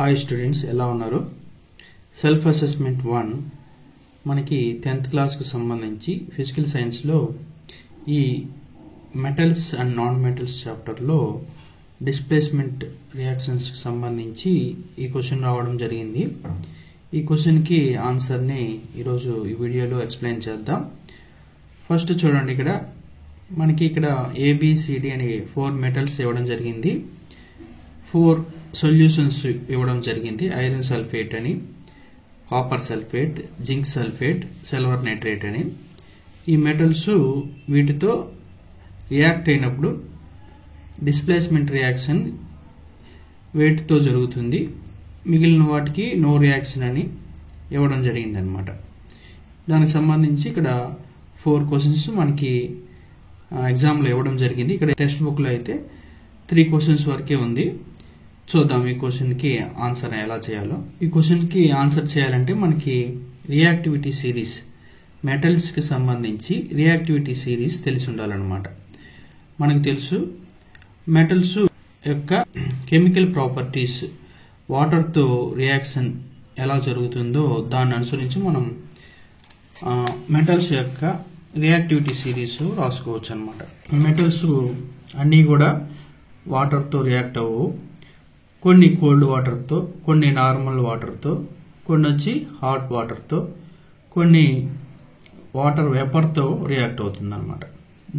Hi students, ఎలా ఉన్నారు? Self assessment 1 మనకి 10th క్లాస్కి సంబంధించి ఫిజికల్ సైన్స్లో ఈ మెటల్స్ అండ్ నాన్ మెటల్స్ చాప్టర్లో డిస్ప్లేస్మెంట్ రియాక్షన్స్కి సంబంధించి ఈ క్వశ్చన్ రావడం జరిగింది. ఈ క్వశ్చన్కి ఆన్సర్ని ఈరోజు ఈ వీడియోలో ఎక్స్ప్లెయిన్ చేద్దాం. ఫస్ట్ చూడండి, ఇక్కడ ఏబిసిడి అనే 4 మెటల్స్ ఇవ్వడం జరిగింది. 4 సొల్యూషన్స్ ఇవ్వడం జరిగింది. ఐరన్ సల్ఫేట్ అని, copper sulphate, zinc sulphate, silver nitrate అని. ఈ మెటల్స్ వీటితో రియాక్ట్ అయినప్పుడు డిస్ప్లేస్మెంట్ రియాక్షన్ వేటితో జరుగుతుంది, మిగిలిన వాటికి నో రియాక్షన్ అని ఇవ్వడం జరిగింది అనమాట. దానికి సంబంధించి ఇక్కడ 4 క్వశ్చన్స్ మనకి ఎగ్జామ్లో ఇవ్వడం జరిగింది. ఇక్కడ టెక్స్ట్ బుక్లో అయితే 3 క్వశ్చన్స్ వరకే ఉంది. చూద్దాం ఈ క్వశ్చన్కి ఆన్సర్ ఎలా చేయాలో. ఈ క్వశ్చన్కి ఆన్సర్ చేయాలంటే మనకి రియాక్టివిటీ సిరీస్, మెటల్స్కి సంబంధించి రియాక్టివిటీ సిరీస్ తెలిసి ఉండాలన్నమాట. మనకు తెలుసు మెటల్స్ యొక్క కెమికల్ ప్రాపర్టీస్, వాటర్తో రియాక్షన్ ఎలా జరుగుతుందో దాన్ని అనుసరించి మనం మెటల్స్ యొక్క రియాక్టివిటీ సిరీస్ రాసుకోవచ్చు అనమాట. మెటల్స్ అన్నీ కూడా వాటర్తో రియాక్ట్ అవ్వవు. కొన్ని కోల్డ్ వాటర్తో, కొన్ని నార్మల్ వాటర్తో, కొన్ని వచ్చి హాట్ వాటర్తో, కొన్ని వాటర్ వేపర్తో రియాక్ట్ అవుతుంది అనమాట.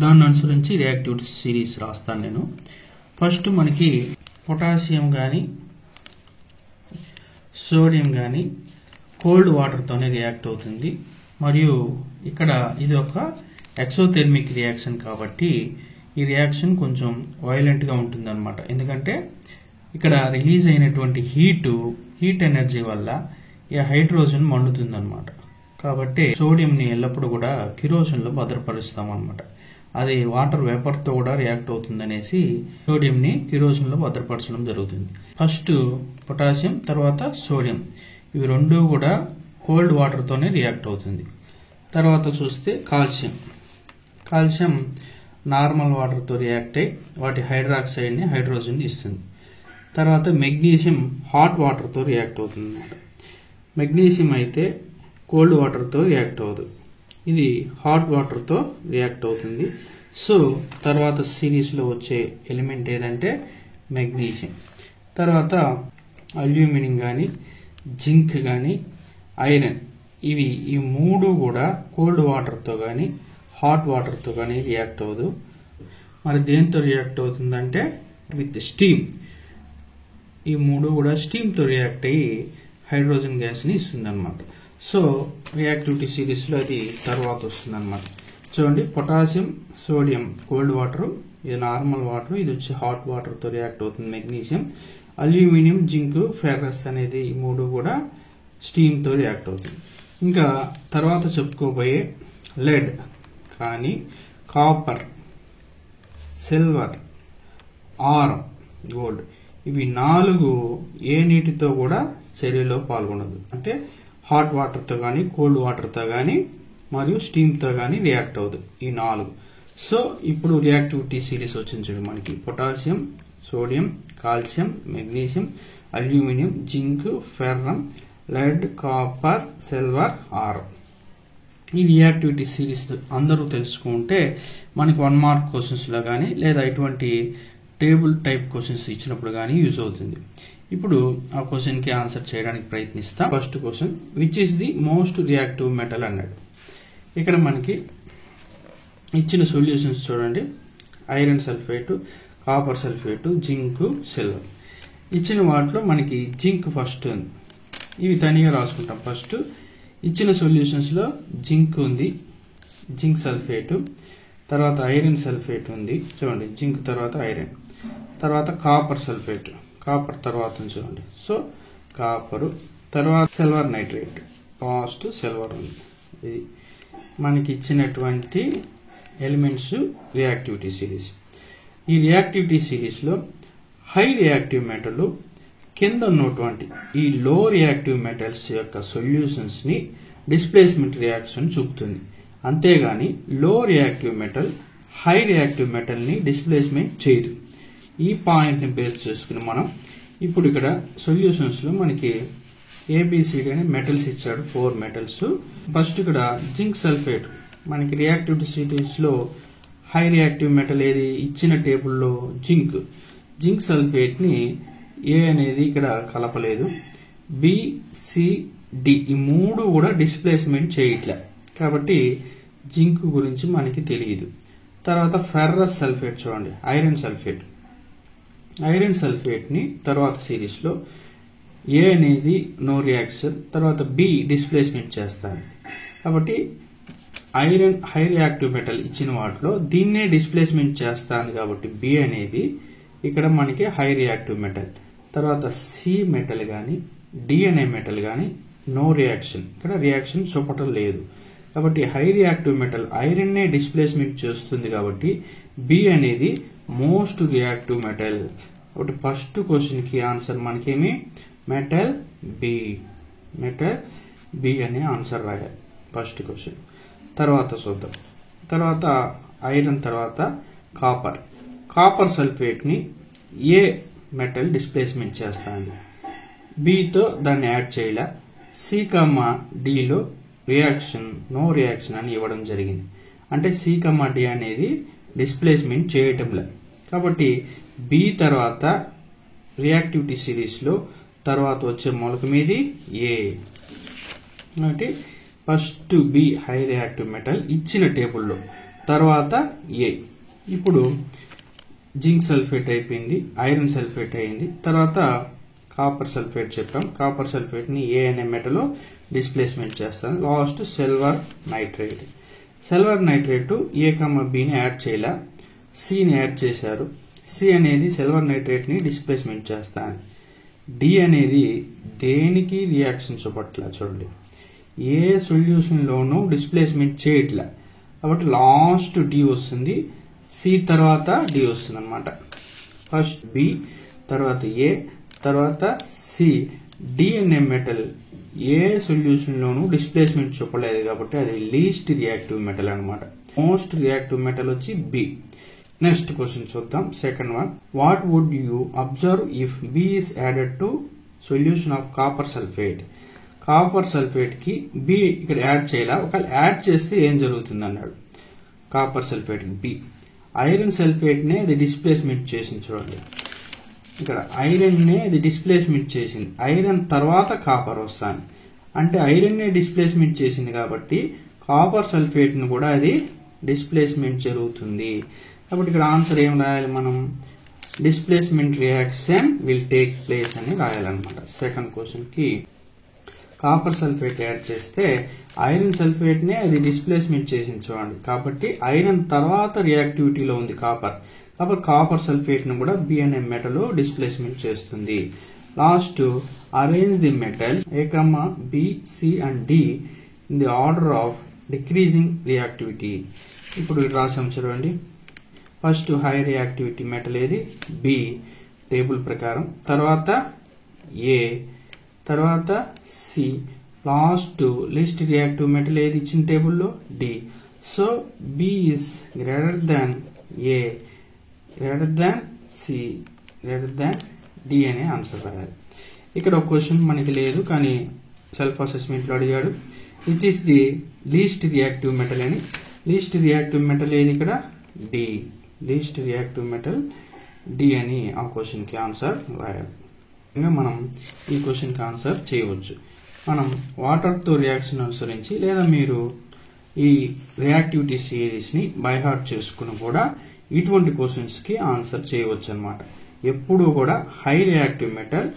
దాన్ని అనుసరించి రియాక్టివిటీ సిరీస్ రాస్తాను నేను. ఫస్ట్ మనకి పొటాషియం కానీ సోడియం కానీ కోల్డ్ వాటర్తోనే రియాక్ట్ అవుతుంది. మరియు ఇక్కడ ఇది ఒక ఎక్సోథెర్మిక్ రియాక్షన్ కాబట్టి ఈ రియాక్షన్ కొంచెం వైలెంట్గా ఉంటుంది అనమాట. ఎందుకంటే ఇక్కడ రిలీజ్ అయినటువంటి హీట్ ఎనర్జీ వల్ల ఈ హైడ్రోజన్ మండుతుంది అనమాట. కాబట్టి సోడియంని ఎల్లప్పుడూ కూడా కిరోసిన్లో భద్రపరుస్తాం అనమాట. అది వాటర్ వేపర్తో కూడా రియాక్ట్ అవుతుంది అనేసి సోడియంని కిరోసిన్లో భద్రపరచడం జరుగుతుంది. ఫస్ట్ పొటాషియం, తర్వాత సోడియం, ఇవి రెండు కూడా కోల్డ్ వాటర్తోనే రియాక్ట్ అవుతుంది. తర్వాత చూస్తే కాల్షియం నార్మల్ వాటర్తో రియాక్ట్ అయ్యి వాటి హైడ్రాక్సైడ్ని హైడ్రోజన్ ఇస్తుంది. తర్వాత మెగ్నీషియం హాట్ వాటర్తో రియాక్ట్ అవుతుంది అన్నమాట. మెగ్నీషియం అయితే కోల్డ్ వాటర్తో రియాక్ట్ అవ్వదు, ఇది హాట్ వాటర్తో రియాక్ట్ అవుతుంది. సో తర్వాత సిరీస్లో వచ్చే ఎలిమెంట్ ఏదంటే మెగ్నీషియం. తర్వాత అల్యూమినియం కానీ, జింక్ కానీ, ఐరన్, ఈ 3 కూడా కోల్డ్ వాటర్తో కానీ హాట్ వాటర్తో కానీ రియాక్ట్ అవ్వదు. మరి దేంతో రియాక్ట్ అవుతుందంటే విత్ స్టీమ్. ఈ 3 కూడా స్టీమ్తో రియాక్ట్ అయ్యి హైడ్రోజన్ గ్యాస్ని ఇస్తుంది అనమాట. సో రియాక్టివిటీ సిరీస్లో అది తర్వాత వస్తుంది అనమాట. చూడండి, పొటాషియం, సోడియం కోల్డ్ వాటర్, ఇది నార్మల్ వాటర్, ఇది వచ్చి హాట్ వాటర్తో రియాక్ట్ అవుతుంది మెగ్నీషియం. అల్యూమినియం, జింక్, ఫెర్రస్ అనేది ఈ 3 కూడా స్టీమ్తో రియాక్ట్ అవుతుంది. ఇంకా తర్వాత చెప్పుకోబోయే లెడ్ కానీ, కాపర్, సిల్వర్, ఆరం, గోల్డ్, ఇవి 4 ఏ నీటితో కూడా చర్యలో పాల్గొనదు. అంటే హాట్ వాటర్తో కానీ, కోల్డ్ వాటర్తో కానీ, మరియు స్టీమ్తో కానీ రియాక్ట్ అవ్వదు ఈ 4. సో ఇప్పుడు రియాక్టివిటీ సిరీస్ వచ్చింది చూడండి మనకి. Potassium, sodium, calcium, magnesium, aluminium, zinc, ferrum, lead, copper, silver, aurum. ఈ రియాక్టివిటీ సిరీస్ అందరూ తెలుసుకుంటే మనకి 1 మార్క్ క్వశ్చన్స్లో కానీ లేదా ఇటువంటి టేబుల్ టైప్ క్వశ్చన్స్ ఇచ్చినప్పుడు కానీ యూజ్ అవుతుంది. ఇప్పుడు ఆ క్వశ్చన్కి ఆన్సర్ చేయడానికి ప్రయత్నిస్తాం. First question, which is the most reactive metal అన్నాడు. ఇక్కడ మనకి ఇచ్చిన సొల్యూషన్స్ చూడండి, iron sulphate, copper sulphate, zinc, silver. ఇచ్చిన వాటిలో మనకి జింక్ ఫస్ట్ ఉంది. ఇవి తనిగా రాసుకుంటాం. ఫస్ట్ ఇచ్చిన సొల్యూషన్స్లో జింక్ ఉంది, జింక్ సల్ఫేటు. తర్వాత ఐరన్ సల్ఫేట్ ఉంది, చూడండి జింక్ తర్వాత ఐరన్. తర్వాత కాపర్ సల్ఫేట్, కాపర్ తర్వాత చూడండి, సో కాపరు. తర్వాత సిల్వర్ నైట్రేట్, ఫస్ట్ సిల్వర్ ఉంది. ఇది మనకి ఇచ్చినటువంటి ఎలిమెంట్స్ రియాక్టివిటీ సిరీస్. ఈ రియాక్టివిటీ సిరీస్లో హై రియాక్టివ్ మెటల్ కింద ఉన్నటువంటి ఈ లో రియాక్టివ్ మెటల్స్ యొక్క సొల్యూషన్స్ని డిస్ప్లేస్మెంట్ రియాక్షన్ చూపుతుంది. అంతేగాని low reactive metal high reactive మెటల్ని డిస్ప్లేస్మెంట్ చేయదు. ఈ పాయింట్ని బేస్ చేసుకుని మనం ఇప్పుడు ఇక్కడ సొల్యూషన్స్ లో మనకి ఏబిసిడి అనే మెటల్స్ ఇచ్చాడు, 4 మెటల్స్. ఫస్ట్ ఇక్కడ జింక్ సల్ఫేట్, మనకి రియాక్టివిటీ సిరీస్ లో హై రియాక్టివ్ మెటల్ ఏది ఇచ్చిన టేబుల్లో జింక్ సల్ఫేట్ ని ఏ అనేది ఇక్కడ కలపలేదు. బి, సి, డి ఈ 3 కూడా డిస్ప్లేస్మెంట్ చేయట్లే కాబట్టి జింక్ గురించి మనకి తెలియదు. తర్వాత ఫెర్రస్ సల్ఫేట్ చూడండి, ఐరన్ సల్ఫేట్ ని తర్వాత సిరీస్ లో ఏ అనేది నో రియాక్షన్, తర్వాత బి డిస్ప్లేస్మెంట్ చేస్తాను కాబట్టి ఐరన్ హై రియాక్టివ్ మెటల్ ఇచ్చిన వాటిలో దీన్నే డిస్ప్లేస్మెంట్ చేస్తాను కాబట్టి బి అనేది ఇక్కడ మనకి హై రియాక్టివ్ మెటల్. తర్వాత సి మెటల్ గాని డి అనే మెటల్ గాని నో రియాక్షన్, ఇక్కడ రియాక్షన్ చూపటం లేదు కాబట్టి హై రియాక్టివ్ మెటల్ ఐరన్ నే డిస్ప్లేస్మెంట్ చేస్తుంది కాబట్టి బి అనేది మోస్ట్ రియాక్టివ్ మెటల్. కాబట్టి ఫస్ట్ క్వశ్చన్ కి ఆన్సర్ మనకేమి మెటల్ బి అనే ఆన్సర్ రాయాలి ఫస్ట్ క్వశ్చన్. తర్వాత చూద్దాం. తర్వాత ఐరన్ తర్వాత కాపర్ సల్ఫేట్ ని ఏ మెటల్ డిస్ప్లేస్మెంట్ చేస్తాను, బితో దాన్ని యాడ్ చేయలే. సి డిలో రియాక్షన్ నో రియాక్షన్ అని ఇవ్వడం జరిగింది, అంటే సి డి అనేది డిస్ప్లేస్మెంట్ చేయటం లేదు కాబట్టి బి తర్వాత రియాక్టివిటీ సిరీస్ లో తర్వాత వచ్చే మూలకం ఏది ఏ. కాబట్టి first B high reactive metal ఇచ్చిన టేబుల్లో, తర్వాత ఏ. ఇప్పుడు జింక్ సల్ఫేట్ అయిపోయింది, ఐరన్ సల్ఫేట్ అయింది, తర్వాత కాపర్ సల్ఫేట్ చెప్పాం. కాపర్ సల్ఫేట్ ని ఏ అనే మెటల్ డిస్ప్లేస్మెంట్ చేస్తాను. లాస్ట్ సిల్వర్ నైట్రేట్ ఏ బిని యాడ్ చేయలే, సిని యాడ్ చేశారు. సి అనేది సిల్వర్ నైట్రేట్ ని డిస్ప్లేస్మెంట్ చేస్తాను. డి అనేది దేనికి రియాక్షన్ చూపట్లా చూడండి, ఏ సొల్యూషన్ లోనూ డిస్ప్లేస్మెంట్ చేయట్లే కాబట్టి లాస్ట్ డి వస్తుంది, సి తర్వాత డి వస్తుంది అనమాట. ఫస్ట్ బి తర్వాత ఏ తర్వాత సి. డి అనే మెటల్ ఏ సొల్యూషన్ లోనూ డిస్ప్లేస్మెంట్ చూపలేదు కాబట్టి అది లీస్ట్ రియాక్టివ్ మెటల్ అనమాట. మోస్ట్ రియాక్టివ్ మెటల్ వచ్చి బి. నెక్స్ట్ క్వశ్చన్ చూద్దాం. Second one, what would you observe if B is added to solution of copper sulphate కి బి ఇక్కడ యాడ్ చేయాల, ఒకవేళ యాడ్ చేస్తే ఏం జరుగుతుంది అన్నాడు. కాపర్ సల్ఫేట్ కి బి. ఐరన్ సల్ఫేట్ నే అది డిస్ప్లేస్మెంట్ చేసింది చూడండి, ఇక్కడ ఐరన్ నే అది డిస్ప్లేస్మెంట్ చేసింది, ఐరన్ తర్వాత కాపర్ వస్తాను అంటే ఐరన్ నే డిస్ప్లేస్మెంట్ చేసింది కాబట్టి కాపర్ సల్ఫేట్ ను కూడా అది డిస్ప్లేస్మెంట్ జరుగుతుంది కాబట్టి ఇక్కడ ఆన్సర్ ఏం రాయాలి మనం, displacement reaction will take place అని రాయాలన్నమాట. సెకండ్ క్వశ్చన్ కి కాపర్ సల్ఫేట్ యాడ్ చేస్తే ఐరన్ సల్ఫేట్ నే అది డిస్ప్లేస్మెంట్ చేసింది చూడండి కాబట్టి ఐరన్ తర్వాత రియాక్టివిటీలో ఉంది కాపర్ కాబట్టి కాపర్ సల్ఫేట్ ను కూడా బి అనే మెటల్ డిస్ప్లేస్మెంట్ చేస్తుంది. Last arrange the metal A B C and D in the order of decreasing reactivity. ఇప్పుడు రాసాం చూడండి, ఫస్ట్ హై రియాక్టివిటీ మెటల్ ఏది బి టేబుల్ ప్రకారం, తర్వాత ఏ, తర్వాత C, last least reactive metal ఏది ఇచ్చిన టేబుల్లో D. So B is greater than A, greater than C, greater than D అనే ఆన్సర్ రాయాలి. ఇక్కడ ఒక క్వశ్చన్ మనకి లేదు కానీ సెల్ఫ్ అసెస్మెంట్ లో అడిగాడు, which is the least reactive metal అని. లీస్ట్ రియాక్టివ్ మెటల్ ఏది ఇక్కడ D, least reactive metal D అని ఆ క్వశ్చన్ కి ఆన్సర్ రాయాలి. ఇంకా మనం ఈ క్వశ్చన్ కి ఆన్సర్ చేయవచ్చు. మనం వాటర్ తో రియాక్షన్ అనుసరించి లేదా మీరు ఈ రియాక్టివిటీ సిరీస్ ని బై హార్ట్ చేసుకుని కూడా ఇటువంటి క్వశ్చన్స్ కి ఆన్సర్ చేయవచ్చు అన్నమాట. ఎప్పుడూ కూడా హై రియాక్టివ్ మెటల్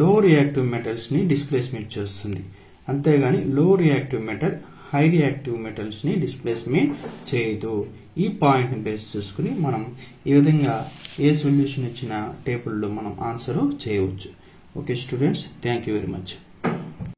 లో రియాక్టివ్ మెటల్స్ ని డిస్ప్లేస్మెంట్ చేస్తుంది, అంతేగాని low reactive metal high reactive metals ని డిస్ప్లేస్మెంట్ చేయదు. ఈ పాయింట్ ని బేస్ చేసుకుని మనం ఈ విధంగా ఏ సొల్యూషన్ ఇచ్చిన టేబుల్లో మనం ఆన్సర్ చేయవచ్చు. Okay students, thank you very much.